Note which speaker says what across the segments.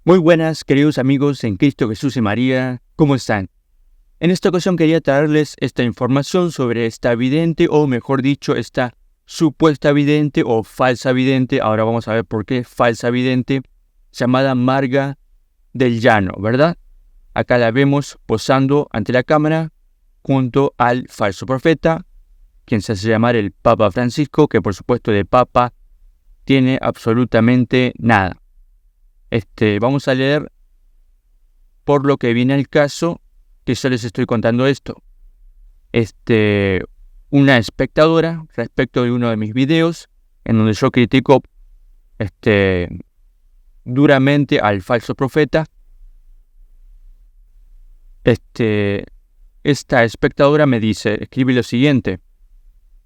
Speaker 1: Muy buenas, queridos amigos en Cristo Jesús y María, ¿cómo están? En esta ocasión quería traerles esta información sobre esta vidente, o mejor dicho, esta supuesta vidente o falsa vidente, ahora vamos a ver por qué falsa vidente, llamada Marga del Llano, ¿verdad? Acá la vemos posando ante la cámara junto al falso profeta, quien se hace llamar el Papa Francisco, que por supuesto de Papa tiene absolutamente nada. Vamos a leer por lo que viene el caso, que yo les estoy contando esto. Una espectadora, respecto de uno de mis videos, en donde yo critico duramente al falso profeta, esta espectadora me escribe lo siguiente.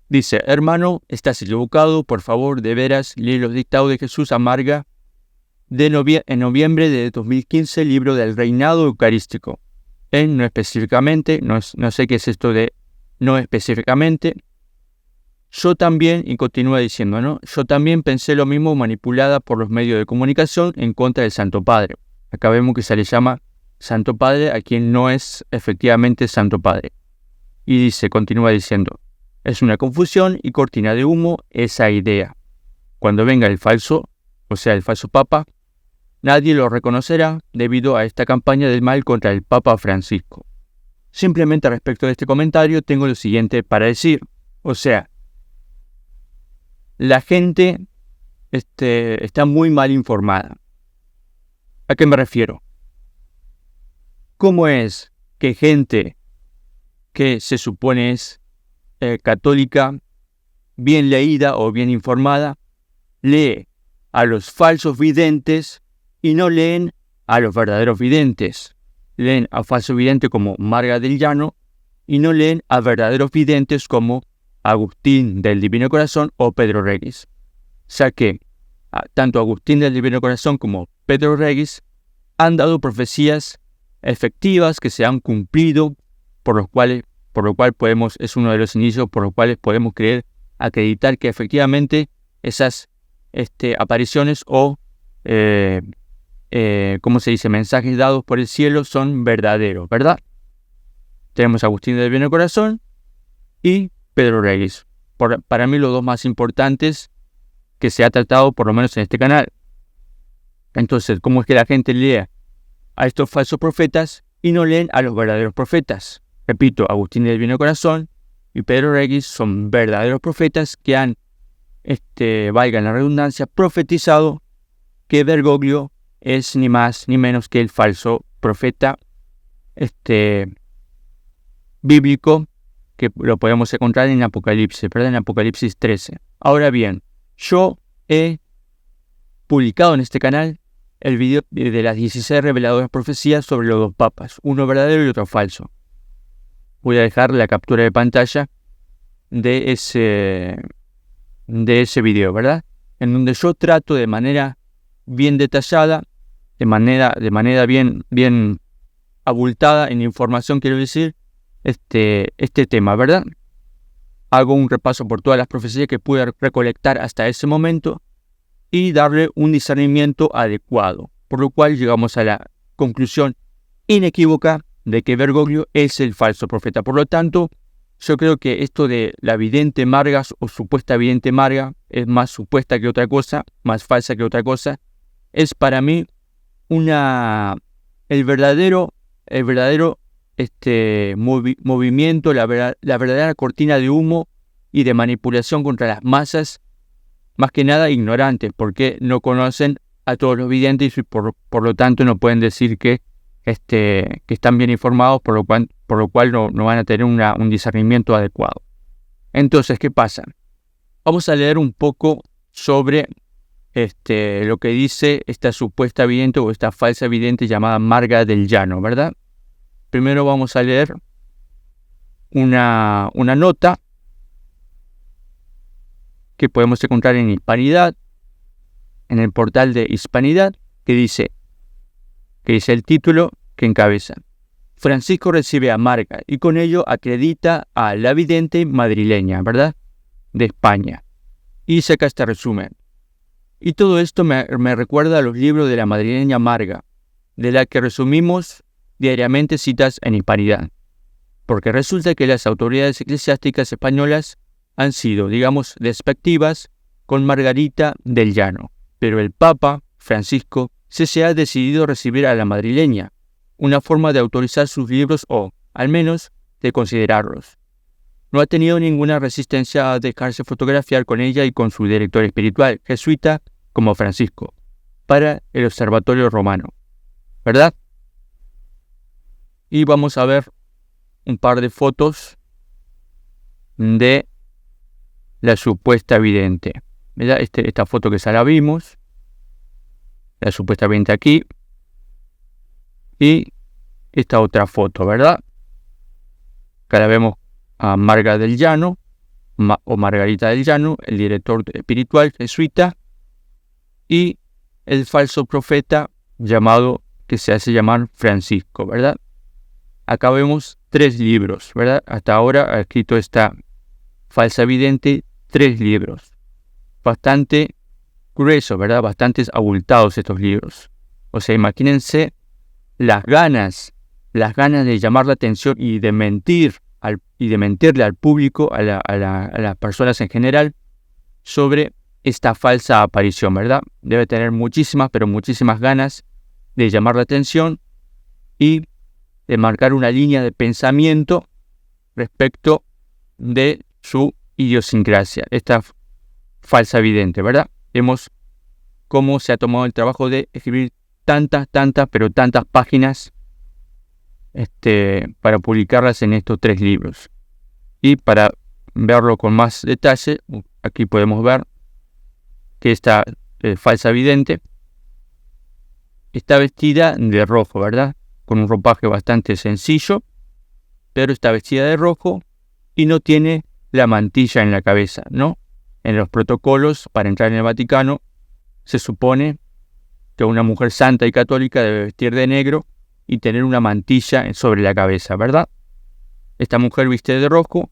Speaker 1: Dice: hermano, estás equivocado, por favor, de veras, lee los dictados de Jesús a Marga en noviembre de 2015, libro del reinado eucarístico. No específicamente, no sé qué es esto de no específicamente. Yo también, y continúa diciendo, ¿no? Yo también pensé lo mismo, manipulada por los medios de comunicación en contra del Santo Padre. Acá vemos que se le llama Santo Padre a quien no es efectivamente Santo Padre. Y continúa diciendo: es una confusión y cortina de humo esa idea. Cuando venga el falso, o sea el falso Papa, nadie lo reconocerá debido a esta campaña del mal contra el Papa Francisco. Simplemente respecto de este comentario tengo lo siguiente para decir. O sea, la gente está muy mal informada. ¿A qué me refiero? ¿Cómo es que gente que se supone es católica, bien leída o bien informada, lee a los falsos videntes y no leen a los verdaderos videntes? Leen a falsos videntes como Marga del Llano y no leen a verdaderos videntes como Agustín del Divino Corazón o Pedro Regis. O sea que tanto Agustín del Divino Corazón como Pedro Regis han dado profecías efectivas que se han cumplido, por lo cual es uno de los inicios por los cuales podemos acreditar que efectivamente esas apariciones o mensajes dados por el cielo son verdaderos, ¿verdad? Tenemos a Agustín del Divino Corazón y Pedro Regis. Para mí los dos más importantes que se ha tratado por lo menos en este canal. Entonces, ¿cómo es que la gente lee a estos falsos profetas y no leen a los verdaderos profetas? Repito, Agustín del Divino Corazón y Pedro Regis son verdaderos profetas que han, valga la redundancia, profetizado que Bergoglio es ni más ni menos que el falso profeta bíblico, que lo podemos encontrar en Apocalipsis, ¿verdad? En Apocalipsis 13. Ahora bien, yo he publicado en este canal el video de las 16 reveladoras profecías sobre los dos papas, uno verdadero y otro falso. Voy a dejar la captura de pantalla de ese video, ¿verdad? En donde yo trato de manera bien detallada, de manera bien abultada en información, quiero decir, este tema, ¿verdad? Hago un repaso por todas las profecías que pude recolectar hasta ese momento y darle un discernimiento adecuado, por lo cual llegamos a la conclusión inequívoca de que Bergoglio es el falso profeta. Por lo tanto, yo creo que esto de la vidente Marga o supuesta vidente Marga es más supuesta que otra cosa, más falsa que otra cosa. Es para mí el verdadero movimiento, la verdadera cortina de humo y de manipulación contra las masas, más que nada ignorantes, porque no conocen a todos los videntes y por lo tanto no pueden decir que están bien informados, por lo cual no van a tener un discernimiento adecuado. Entonces, ¿qué pasa? Vamos a leer un poco sobre lo que dice esta supuesta vidente o esta falsa vidente llamada Marga del Llano, ¿verdad? Primero vamos a leer una nota que podemos encontrar en Hispanidad, en el portal de Hispanidad, que dice el título que encabeza: Francisco recibe a Marga y con ello acredita a la vidente madrileña, ¿verdad?, de España. Y saca este resumen: y todo esto me recuerda a los libros de la madrileña Marga, de la que resumimos diariamente citas en Hispanidad. Porque resulta que las autoridades eclesiásticas españolas han sido, digamos, despectivas con Margarita del Llano. Pero el Papa Francisco se ha decidido recibir a la madrileña, una forma de autorizar sus libros o, al menos, de considerarlos. No ha tenido ninguna resistencia a dejarse fotografiar con ella y con su director espiritual, jesuita, como Francisco, para el Observatorio Romano, ¿verdad? Y vamos a ver un par de fotos de la supuesta vidente. ¿Verdad? Esta foto que ya la vimos, la supuesta vidente aquí, y esta otra foto, ¿verdad? Acá la vemos a Marga del Llano, o Margarita del Llano, el director espiritual jesuita, y el falso profeta que se hace llamar Francisco, ¿verdad? Acá vemos 3 libros, ¿verdad? Hasta ahora ha escrito esta falsa vidente 3 libros. Bastante gruesos, ¿verdad? Bastante abultados estos libros. O sea, imagínense las ganas de llamar la atención y de mentirle al público, a las personas en general, sobre esta falsa aparición, ¿verdad? Debe tener muchísimas, pero muchísimas ganas de llamar la atención y de marcar una línea de pensamiento respecto de su idiosincrasia, esta falsa vidente, ¿verdad? Vemos cómo se ha tomado el trabajo de escribir tantas páginas para publicarlas en estos 3 libros. Y para verlo con más detalle, aquí podemos ver que esta falsa vidente está vestida de rojo, ¿verdad? Con un ropaje bastante sencillo, pero está vestida de rojo y no tiene la mantilla en la cabeza, ¿no? En los protocolos para entrar en el Vaticano se supone que una mujer santa y católica debe vestir de negro y tener una mantilla sobre la cabeza, ¿verdad? Esta mujer viste de rojo.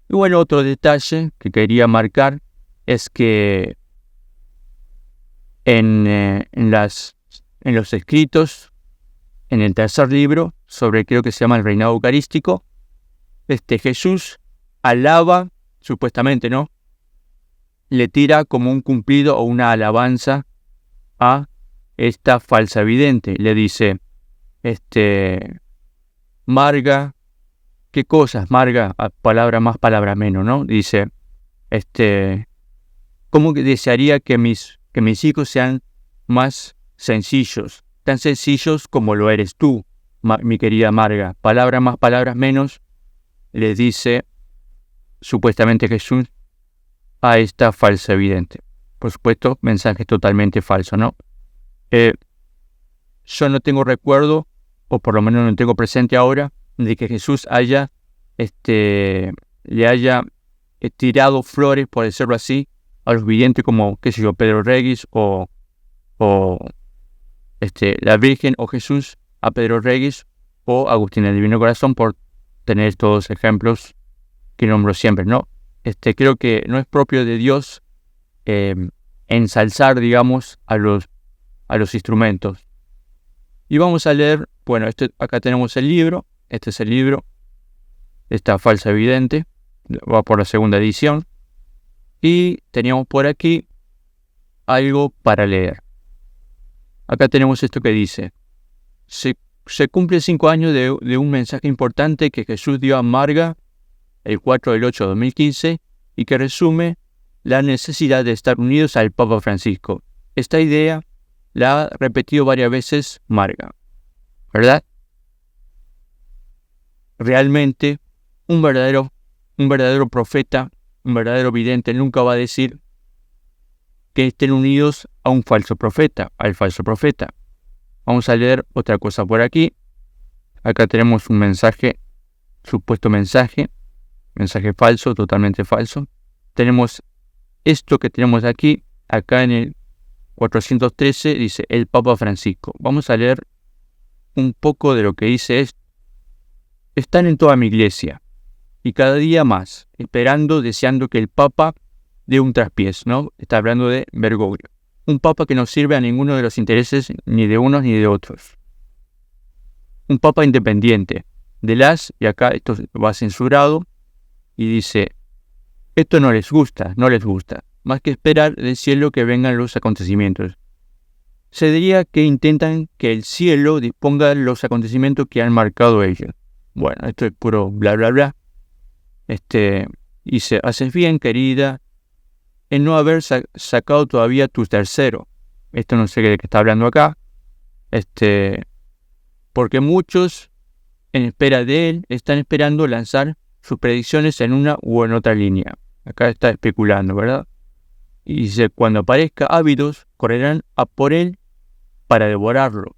Speaker 1: Y bueno, otro detalle que quería marcar es que en los escritos, en el tercer libro, creo que se llama el reinado eucarístico, Jesús alaba, supuestamente, ¿no? Le tira como un cumplido o una alabanza a esta falsa vidente. Le dice, Marga, ¿qué cosas, Marga? Palabra más, palabra menos, ¿no? Dice, ¿cómo que desearía que mis hijos sean más sencillos? Tan sencillos como lo eres tú, mi querida Marga. Palabra más, palabras menos, le dice supuestamente Jesús a esta falsa vidente. Por supuesto, mensaje totalmente falso, ¿no? Yo no tengo recuerdo, o por lo menos no tengo presente ahora, de que Jesús le haya tirado flores, por decirlo así, a los videntes como, qué sé yo, Pedro Regis o la Virgen o Jesús a Pedro Regis o Agustín del Divino Corazón, por tener estos ejemplos que nombro siempre, ¿no? Creo que no es propio de Dios ensalzar, digamos, a los instrumentos. Y vamos a leer, bueno, acá tenemos el libro, este es el libro, esta falsa vidente, va por la segunda edición, y teníamos por aquí algo para leer. Acá tenemos esto que dice, se cumple 5 años de un mensaje importante que Jesús dio a Marga el 4/8/2015 y que resume la necesidad de estar unidos al Papa Francisco. Esta idea la ha repetido varias veces Marga, ¿verdad? Realmente, un verdadero profeta, un verdadero vidente nunca va a decir que estén unidos a un falso profeta, al falso profeta. Vamos a leer otra cosa por aquí. Acá tenemos un mensaje, supuesto mensaje falso, totalmente falso. Tenemos esto que tenemos aquí, acá en el 413, dice el Papa Francisco. Vamos a leer un poco de lo que dice esto. Están en toda mi iglesia, y cada día más, esperando, deseando que el Papa dé un traspiés, ¿no? Está hablando de Bergoglio. Un papa que no sirve a ninguno de los intereses ni de unos ni de otros. Un papa independiente. Y acá esto va censurado, y dice, esto no les gusta, más que esperar del cielo que vengan los acontecimientos. Se diría que intentan que el cielo disponga los acontecimientos que han marcado ellos. Bueno, esto es puro bla bla bla. Dice, haces bien, querida, en no haber sacado todavía tu tercero. Esto no sé de qué está hablando acá. Porque muchos, en espera de él, están esperando lanzar sus predicciones en una u en otra línea. Acá está especulando, ¿verdad? Y dice, cuando aparezca, ávidos correrán a por él para devorarlo,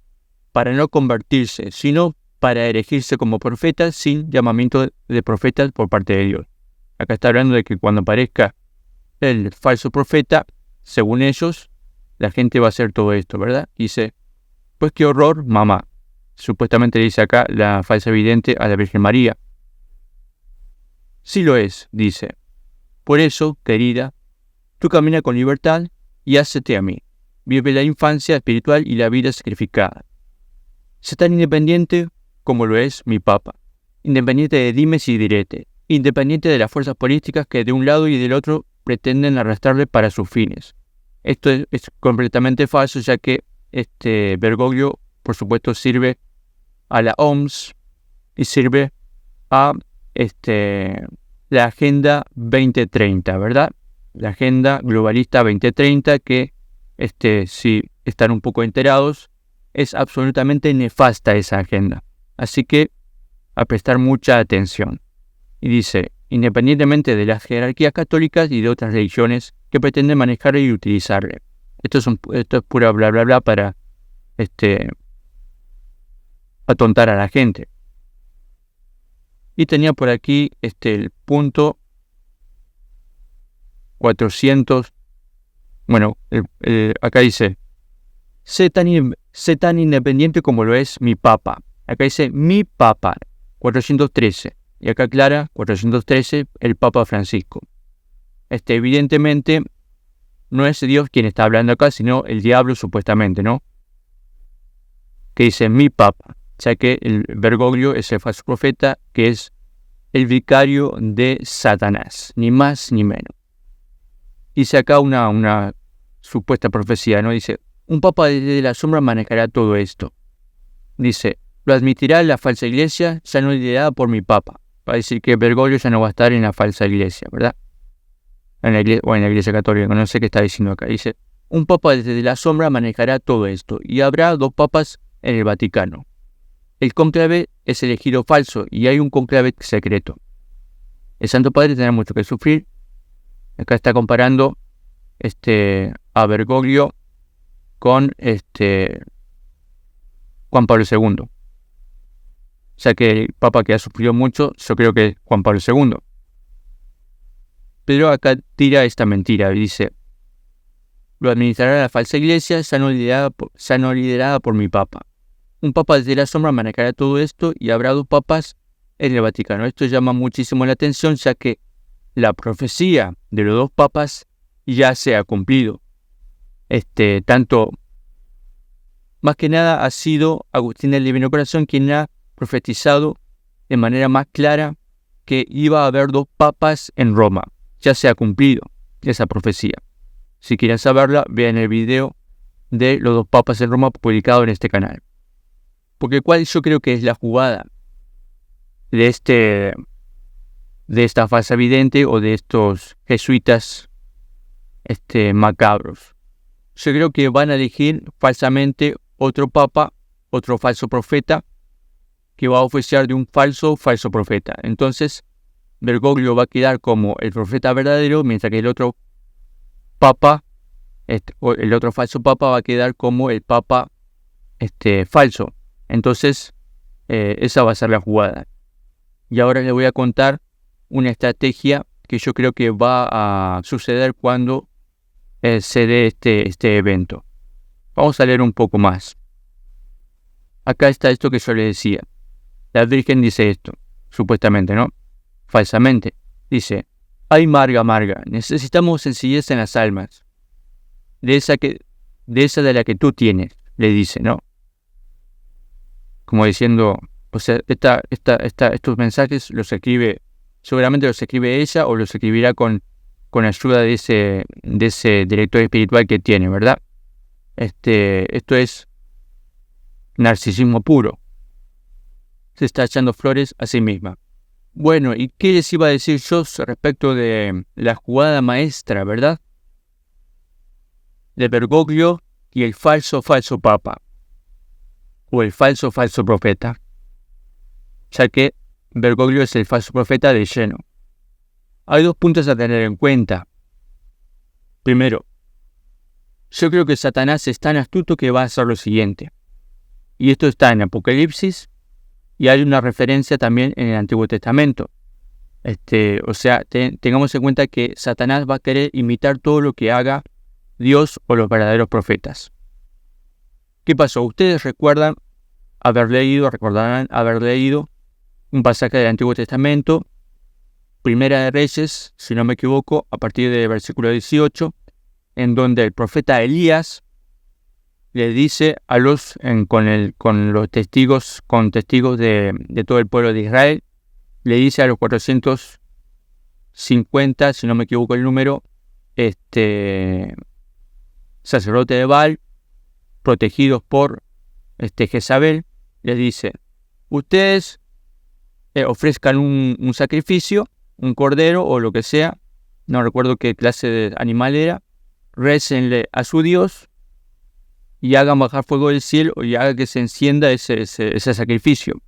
Speaker 1: para no convertirse, sino para erigirse como profetas sin llamamiento de profetas por parte de Dios. Acá está hablando de que cuando aparezca el falso profeta, según ellos, la gente va a hacer todo esto, ¿verdad? Dice, pues qué horror, mamá. Supuestamente dice acá la falsa vidente a la Virgen María. Sí lo es, dice. Por eso, querida, tú camina con libertad y hácete a mí. Vive la infancia espiritual y la vida sacrificada. Sé tan independiente como lo es mi papa. Independiente de dimes y diretes. Independiente de las fuerzas políticas que de un lado y del otro pretenden arrastrarle para sus fines. Esto es completamente falso, ya que Bergoglio, por supuesto, sirve a la OMS y sirve a la Agenda 2030, ¿verdad? La Agenda Globalista 2030, que si están un poco enterados, es absolutamente nefasta esa agenda. Así que a prestar mucha atención. Y dice, independientemente de las jerarquías católicas y de otras religiones que pretenden manejarle y utilizarle. Esto es pura bla bla bla para atontar a la gente. Y tenía por aquí el punto 400. Bueno, acá dice, sé tan independiente como lo es mi papa. Acá dice mi papa, 413. Y acá aclara, 413, el Papa Francisco. Evidentemente, no es Dios quien está hablando acá, sino el diablo supuestamente, ¿no? Que dice mi papa, ya que el Bergoglio es el falso profeta, que es el vicario de Satanás, ni más ni menos. Dice acá una supuesta profecía, ¿no? Dice, un papa desde la sombra manejará todo esto. Dice, lo admitirá la falsa iglesia, ya no liderada por mi papa. Va a decir que Bergoglio ya no va a estar en la falsa iglesia, ¿verdad? En la iglesia católica, no sé qué está diciendo acá. Dice, un papa desde la sombra manejará todo esto, y habrá 2 papas en el Vaticano. El cónclave es elegido falso, y hay un cónclave secreto. El Santo Padre tendrá mucho que sufrir. Acá está comparando a Bergoglio con Juan Pablo II. O sea que el papa que ha sufrido mucho, yo creo que es Juan Pablo II. Pero acá tira esta mentira y dice, lo administrará la falsa iglesia, ya no liderada por mi papa. Un papa desde la sombra manejará todo esto y habrá 2 papas en el Vaticano. Esto llama muchísimo la atención, ya que la profecía de los 2 papas ya se ha cumplido. Tanto, más que nada, ha sido Agustín del Divino Corazón quien ha profetizado de manera más clara que iba a haber 2 papas en Roma. Ya se ha cumplido esa profecía. Si quieren saberla, vean el video de los 2 papas en Roma publicado en este canal. Porque cuál yo creo que es la jugada de esta falsa vidente o de estos jesuitas macabros. Yo creo que van a elegir falsamente otro papa, otro falso profeta, que va a oficiar de un falso profeta. Entonces, Bergoglio va a quedar como el profeta verdadero, mientras que el otro papa, el otro falso papa va a quedar como el papa falso. Entonces, esa va a ser la jugada. Y ahora les voy a contar una estrategia que yo creo que va a suceder cuando se dé este evento. Vamos a leer un poco más. Acá está esto que yo les decía. La Virgen dice esto, supuestamente, ¿no? Falsamente. Dice, ay Marga, necesitamos sencillez en las almas. De esa que de esa de la que tú tienes, le dice, ¿no? Como diciendo, o sea, estos mensajes los escribe, seguramente los escribe ella o los escribirá con ayuda de ese director espiritual que tiene, ¿verdad? Esto es narcisismo puro. Se está echando flores a sí misma. Bueno, ¿y qué les iba a decir yo respecto de la jugada maestra, verdad? De Bergoglio y el falso papa, o el falso profeta, ya que Bergoglio es el falso profeta de lleno. Hay 2 puntos a tener en cuenta. Primero, yo creo que Satanás es tan astuto que va a hacer lo siguiente. Y esto está en Apocalipsis y hay una referencia también en el Antiguo Testamento. O sea, tengamos en cuenta que Satanás va a querer imitar todo lo que haga Dios o los verdaderos profetas. ¿Qué pasó? Ustedes recordarán haber leído un pasaje del Antiguo Testamento, Primera de Reyes, si no me equivoco, a partir del versículo 18, en donde el profeta Elías le dice a con testigos de todo el pueblo de Israel, le dice a los 450, si no me equivoco el número, sacerdote de Baal, protegidos por Jezabel, les dice, ustedes ofrezcan un sacrificio, un cordero o lo que sea, no recuerdo qué clase de animal era, récenle a su Dios y hagan bajar fuego del cielo y haga que se encienda ese sacrificio,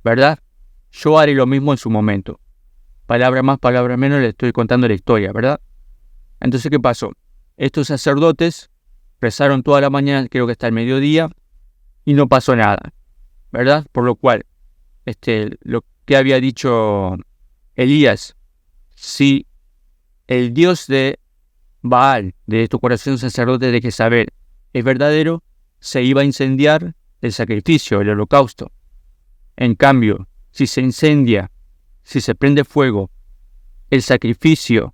Speaker 1: ¿verdad? Yo haré lo mismo en su momento. Palabra más, palabra menos, le estoy contando la historia, ¿verdad? Entonces, ¿qué pasó? Estos sacerdotes rezaron toda la mañana, creo que hasta el mediodía, y no pasó nada, ¿verdad? Por lo cual, lo que había dicho Elías, si el Dios de Baal, de estos 400 sacerdotes de Jezabel, es verdadero, se iba a incendiar el sacrificio, el holocausto. En cambio, si se incendia, si se prende fuego, el sacrificio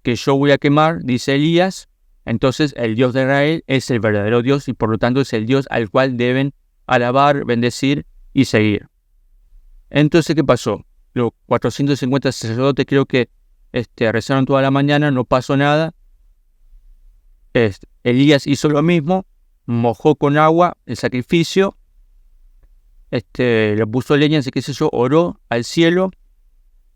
Speaker 1: que yo voy a quemar, dice Elías, entonces el Dios de Israel es el verdadero Dios y por lo tanto es el Dios al cual deben alabar, bendecir y seguir. Entonces, ¿qué pasó? Los 450 sacerdotes creo que rezaron toda la mañana, no pasó nada. Elías hizo lo mismo, mojó con agua el sacrificio, le puso leña, así que oró al cielo,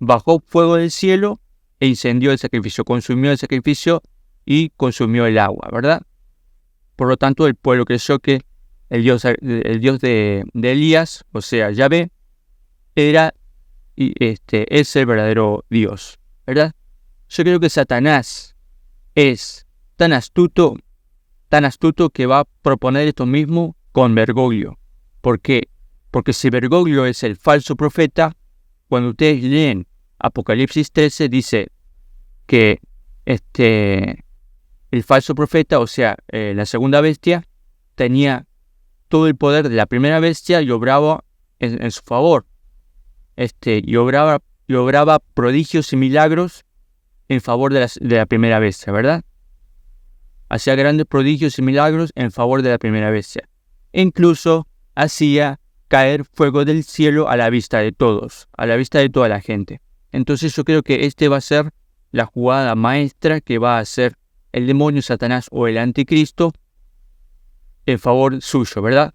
Speaker 1: bajó fuego del cielo e incendió el sacrificio, consumió el sacrificio y consumió el agua, ¿verdad? Por lo tanto, el pueblo creyó que el Dios de Elías, o sea, Yahvé, es el verdadero Dios, ¿verdad? Yo creo que Satanás es tan astuto que va a proponer esto mismo con Bergoglio. ¿Por qué? Porque si Bergoglio es el falso profeta, cuando ustedes leen Apocalipsis 13, dice que el falso profeta, o sea, la segunda bestia, tenía todo el poder de la primera bestia y obraba en su favor. Y obraba prodigios y milagros en favor de la primera bestia, ¿verdad? Hacía grandes prodigios y milagros en favor de la primera bestia. E incluso hacía caer fuego del cielo a la vista de todos, a la vista de toda la gente. Entonces yo creo que va a ser la jugada maestra que va a hacer el demonio, Satanás o el anticristo en favor suyo, ¿verdad?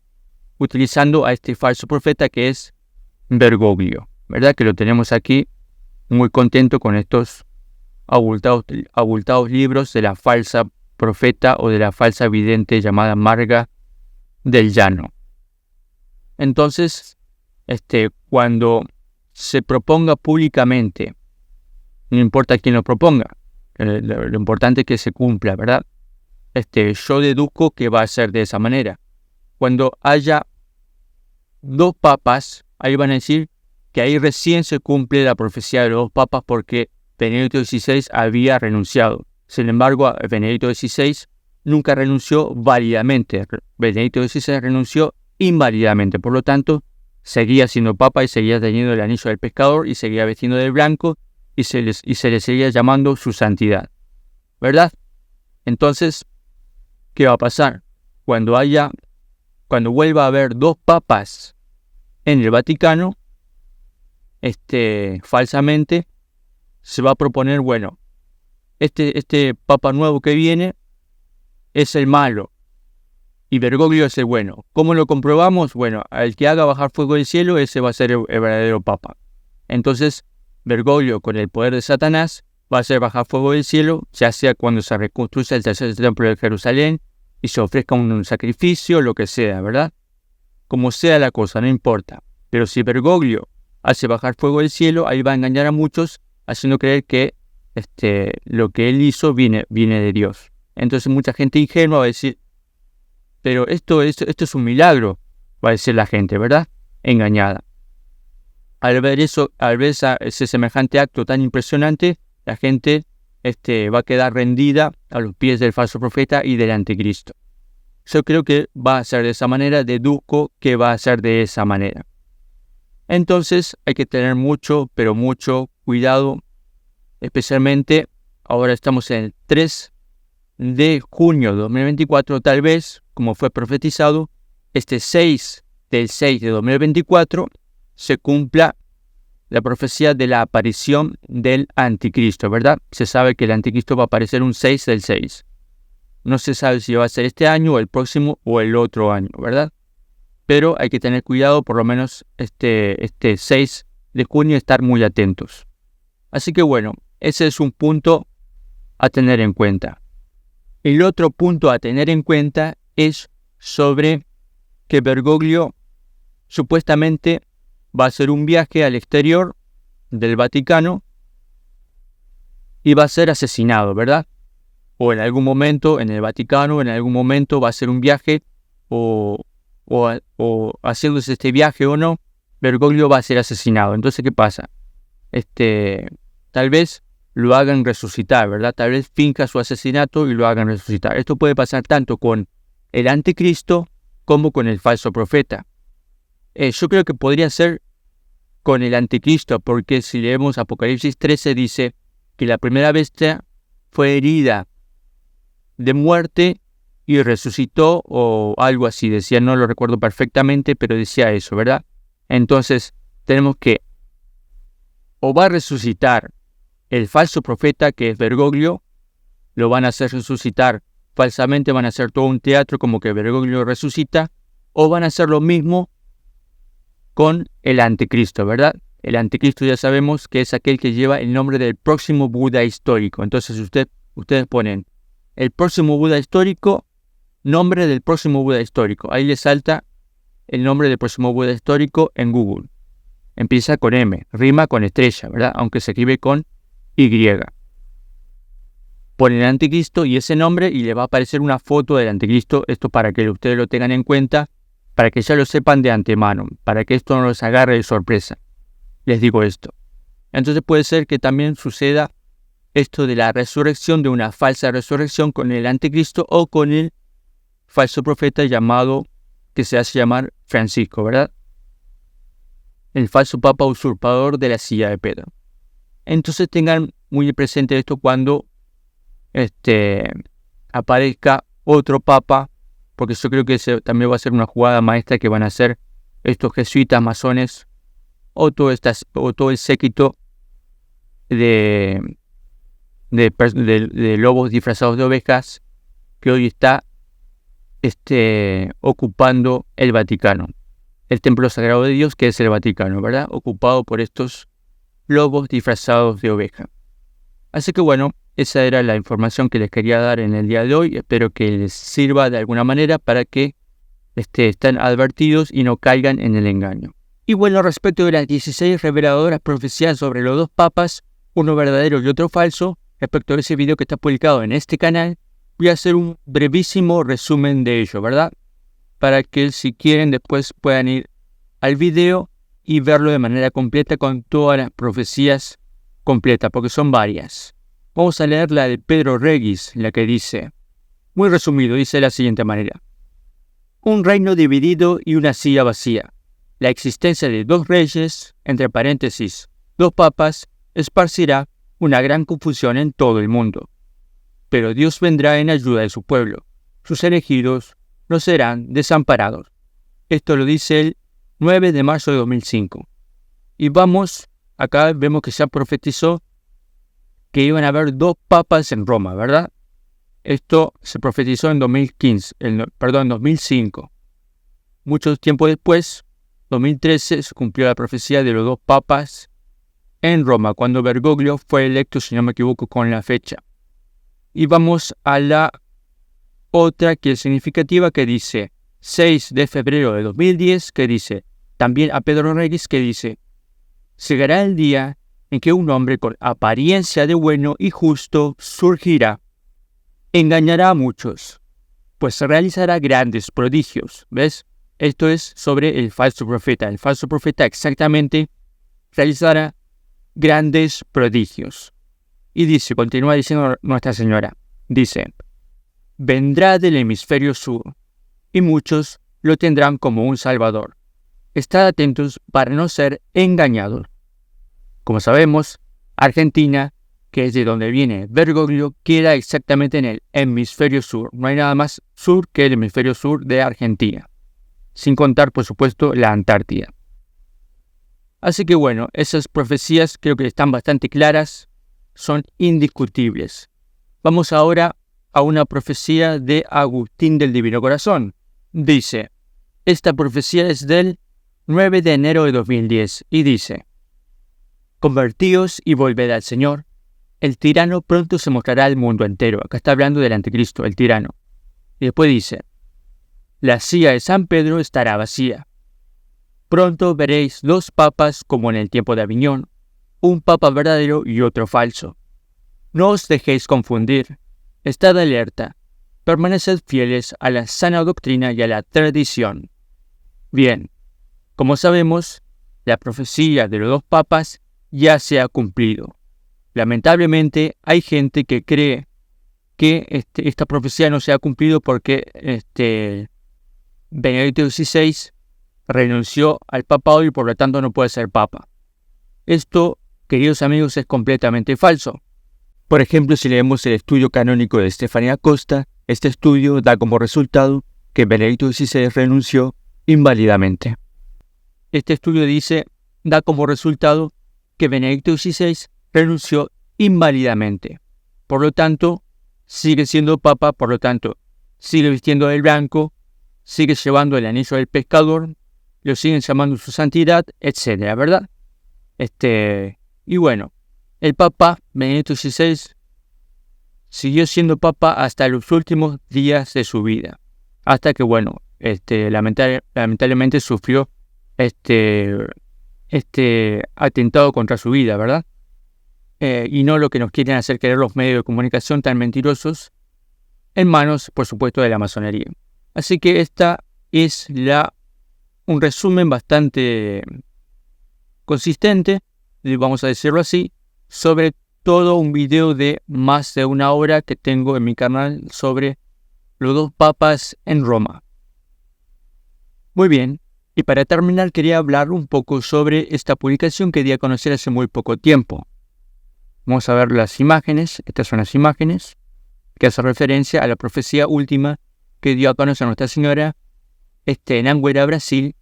Speaker 1: Utilizando a este falso profeta que es Bergoglio, ¿verdad? Que lo tenemos aquí muy contento con estos abultados libros de la falsa profeta o de la falsa vidente llamada Marga del Llano. Entonces, cuando se proponga públicamente, no importa quién lo proponga, lo importante es que se cumpla, ¿verdad? Yo deduzco que va a ser de esa manera. Cuando haya 2 papas, ahí van a decir que ahí recién se cumple la profecía de los 2 papas porque Benedicto XVI había renunciado. Sin embargo, Benedicto XVI nunca renunció válidamente. Benedicto XVI renunció inválidamente. Por lo tanto, seguía siendo papa y seguía teniendo el anillo del pescador y seguía vestiendo de blanco y se le seguía llamando su santidad, ¿verdad? Entonces, ¿qué va a pasar? Cuando vuelva a haber 2 papas en el Vaticano, falsamente se va a proponer, bueno, este papa nuevo que viene es el malo y Bergoglio es el bueno. ¿Cómo lo comprobamos? Bueno, al que haga bajar fuego del cielo, ese va a ser el verdadero papa. Entonces, Bergoglio, con el poder de Satanás, va a hacer bajar fuego del cielo, ya sea cuando se reconstruya el tercer templo de Jerusalén y se ofrezca un sacrificio, lo que sea, ¿verdad? Como sea la cosa, no importa. Pero si Bergoglio hace bajar fuego del cielo, ahí va a engañar a muchos, haciendo creer que lo que él hizo viene de Dios. Entonces mucha gente ingenua va a decir, pero esto es un milagro, va a decir la gente, ¿verdad? Engañada. Al ver ese semejante acto tan impresionante, la gente va a quedar rendida a los pies del falso profeta y del anticristo. Yo creo que va a ser de esa manera, deduzco que va a ser de esa manera. Entonces hay que tener mucho, pero mucho cuidado, especialmente ahora estamos en el 3 de junio de 2024, tal vez, como fue profetizado, este 6 del 6 de 2024 se cumpla la profecía de la aparición del anticristo, ¿verdad? Se sabe que el anticristo va a aparecer un 6 del 6. No se sabe si va a ser este año, o el próximo, o el otro año, ¿verdad? Pero hay que tener cuidado, por lo menos este 6 de junio, estar muy atentos. Así que bueno, ese es un punto a tener en cuenta. El otro punto a tener en cuenta es sobre que Bergoglio supuestamente va a hacer un viaje al exterior del Vaticano y va a ser asesinado, ¿verdad? O en algún momento en el Vaticano, en algún momento va a hacer un viaje o haciéndose este viaje o no, Bergoglio va a ser asesinado. Entonces, ¿qué pasa? Tal vez lo hagan resucitar, ¿verdad? Tal vez finja su asesinato y lo hagan resucitar. Esto puede pasar tanto con el anticristo como con el falso profeta. Yo creo que podría ser con el anticristo, porque si leemos Apocalipsis 13 dice que la primera bestia fue herida de muerte y resucitó, o algo así decía, no lo recuerdo perfectamente, pero decía eso, ¿verdad? Entonces tenemos que o va a resucitar el falso profeta, que es Bergoglio, lo van a hacer resucitar falsamente, van a hacer todo un teatro como que Bergoglio resucita, o van a hacer lo mismo con el anticristo, ¿verdad? El anticristo ya sabemos que es aquel que lleva el nombre del próximo Buda histórico. Entonces ustedes ponen el próximo Buda histórico, nombre del próximo Buda histórico. Ahí les salta el nombre del próximo Buda histórico en Google. Empieza con M, rima con estrella, ¿verdad? Aunque se escribe con Y. Ponen el anticristo y ese nombre y le va a aparecer una foto del anticristo. Esto para que ustedes lo tengan en cuenta, para que ya lo sepan de antemano, para que esto no los agarre de sorpresa. Les digo esto. Entonces puede ser que también suceda esto de la resurrección, de una falsa resurrección con el anticristo o con el falso profeta que se hace llamar Francisco, ¿verdad? El falso papa usurpador de la silla de Pedro. Entonces tengan muy presente esto cuando aparezca otro papa, porque yo creo que también va a ser una jugada maestra que van a hacer estos jesuitas masones o todo el séquito de lobos disfrazados de ovejas que hoy está ocupando el Vaticano, el templo sagrado de Dios, que es el Vaticano, ¿verdad? Ocupado por estos lobos disfrazados de oveja. Así que bueno, esa era la información que les quería dar en el día de hoy. Espero que les sirva de alguna manera para que estén advertidos y no caigan en el engaño. Y bueno, respecto de las 16 reveladoras profecías sobre los 2 papas, uno verdadero y otro falso, respecto a ese video que está publicado en este canal, voy a hacer un brevísimo resumen de ello, ¿verdad? Para que si quieren después puedan ir al video y verlo de manera completa con todas las profecías completas, porque son varias. Vamos a leer la de Pedro Regis, la que dice, muy resumido, dice de la siguiente manera: un reino dividido y una silla vacía. La existencia de 2 reyes, entre paréntesis, 2 papas, esparcirá una gran confusión en todo el mundo. Pero Dios vendrá en ayuda de su pueblo. sus elegidos no serán desamparados. Esto lo dice el 9 de marzo de 2005. Y acá vemos que ya profetizó que iban a haber 2 papas en Roma, ¿verdad? Esto se profetizó en 2005. Mucho tiempo después, 2013, se cumplió la profecía de los 2 papas en Roma, cuando Bergoglio fue electo, si no me equivoco, con la fecha. Y vamos a la otra que es significativa, que dice 6 de febrero de 2010, que dice también a Pedro Reyes, que dice: llegará el día en que un hombre con apariencia de bueno y justo surgirá, engañará a muchos, pues realizará grandes prodigios. ¿Ves? Esto es sobre el falso profeta. El falso profeta exactamente realizará grandes prodigios. Y dice, continúa diciendo Nuestra Señora, dice: vendrá del hemisferio sur, y muchos lo tendrán como un salvador. Estad atentos para no ser engañados. Como sabemos, Argentina, que es de donde viene Bergoglio, queda exactamente en el hemisferio sur. No hay nada más sur que el hemisferio sur de Argentina, sin contar, por supuesto, la Antártida. Así que bueno, esas profecías creo que están bastante claras, son indiscutibles. Vamos ahora a una profecía de Agustín del Divino Corazón. Dice, esta profecía es del 9 de enero de 2010 y dice: convertíos y volved al Señor. El tirano pronto se mostrará al mundo entero. Acá está hablando del anticristo, el tirano. Y después dice: la silla de San Pedro estará vacía. Pronto veréis 2 papas como en el tiempo de Aviñón, un papa verdadero y otro falso. No os dejéis confundir. Estad alerta. Permaneced fieles a la sana doctrina y a la tradición. Bien, como sabemos, la profecía de los 2 papas ya se ha cumplido. Lamentablemente hay gente que cree que esta profecía no se ha cumplido porque Benedicto XVI renunció al papado y por lo tanto no puede ser papa. Esto, queridos amigos, es completamente falso. Por ejemplo, si leemos el estudio canónico de Estefanía Costa, este estudio da como resultado que Benedicto XVI renunció inválidamente. Este estudio da como resultado que Benedicto XVI renunció inválidamente. Por lo tanto, sigue siendo papa, por lo tanto, sigue vistiendo de blanco, sigue llevando el anillo del pescador, lo siguen llamando su santidad, etcétera, ¿verdad? Y bueno, el Papa Benedicto XVI siguió siendo papa hasta los últimos días de su vida, hasta que, bueno, lamentablemente sufrió atentado contra su vida, ¿verdad? Y no lo que nos quieren hacer creer los medios de comunicación tan mentirosos, en manos, por supuesto, de la masonería. Así que esta es un resumen bastante consistente, vamos a decirlo así, sobre todo un video de más de 1 hora que tengo en mi canal sobre los 2 papas en Roma. Muy bien, y para terminar quería hablar un poco sobre esta publicación que di a conocer hace muy poco tiempo. Vamos a ver las imágenes. Estas son las imágenes que hacen referencia a la profecía última que dio a conocer Nuestra Señora en Anguera, Brasil,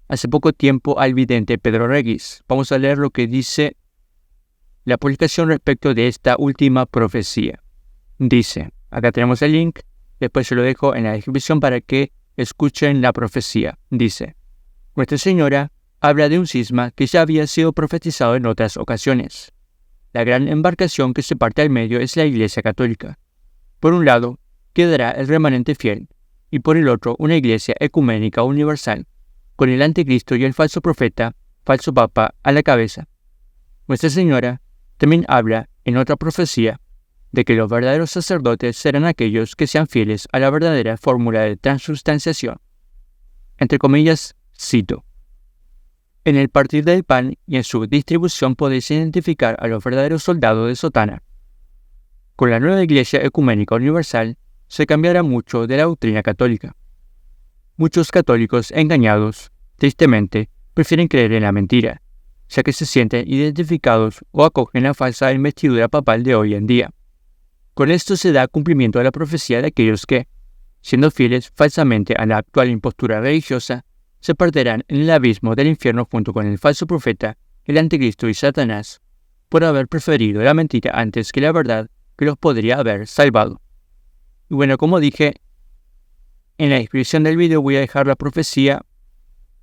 Speaker 1: hace poco tiempo al vidente Pedro Reyes. Vamos a leer lo que dice la publicación respecto de esta última profecía. Dice, acá tenemos el link, después se lo dejo en la descripción para que escuchen la profecía. Dice, Nuestra Señora habla de un cisma que ya había sido profetizado en otras ocasiones. La gran embarcación que se parte al medio es la Iglesia Católica. Por un lado, quedará el remanente fiel, y por el otro una Iglesia ecuménica universal, con el anticristo y el falso profeta, falso papa, a la cabeza. Nuestra Señora también habla, en otra profecía, de que los verdaderos sacerdotes serán aquellos que sean fieles a la verdadera fórmula de transubstanciación. Entre comillas, cito: en el partir del pan y en su distribución podéis identificar a los verdaderos soldados de sotana. Con la nueva Iglesia Ecuménica Universal se cambiará mucho de la doctrina católica. Muchos católicos engañados, tristemente, prefieren creer en la mentira, ya que se sienten identificados o acogen la falsa investidura papal de hoy en día. Con esto se da cumplimiento a la profecía de aquellos que, siendo fieles falsamente a la actual impostura religiosa, se perderán en el abismo del infierno junto con el falso profeta, el anticristo y Satanás, por haber preferido la mentira antes que la verdad que los podría haber salvado. Y bueno, como dije, en la descripción del video voy a dejar la profecía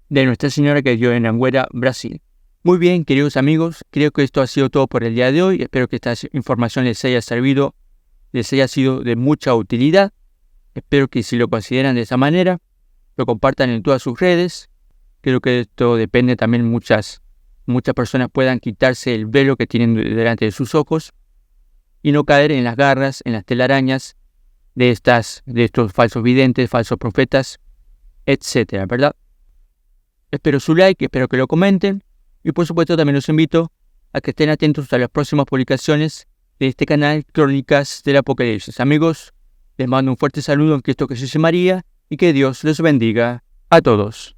Speaker 1: de Nuestra Señora que dio en Anguera, Brasil. Muy bien, queridos amigos, creo que esto ha sido todo por el día de hoy. Espero que esta información les haya servido, les haya sido de mucha utilidad. Espero que si lo consideran de esa manera, lo compartan en todas sus redes. Creo que esto depende también muchas personas puedan quitarse el velo que tienen delante de sus ojos y no caer en las garras, en las telarañas de estos falsos videntes, falsos profetas, etcétera, ¿verdad? Espero su like, espero que lo comenten y por supuesto también los invito a que estén atentos a las próximas publicaciones de este canal Crónicas del Apocalipsis. Amigos, les mando un fuerte saludo en Cristo Jesús y María y que Dios los bendiga a todos.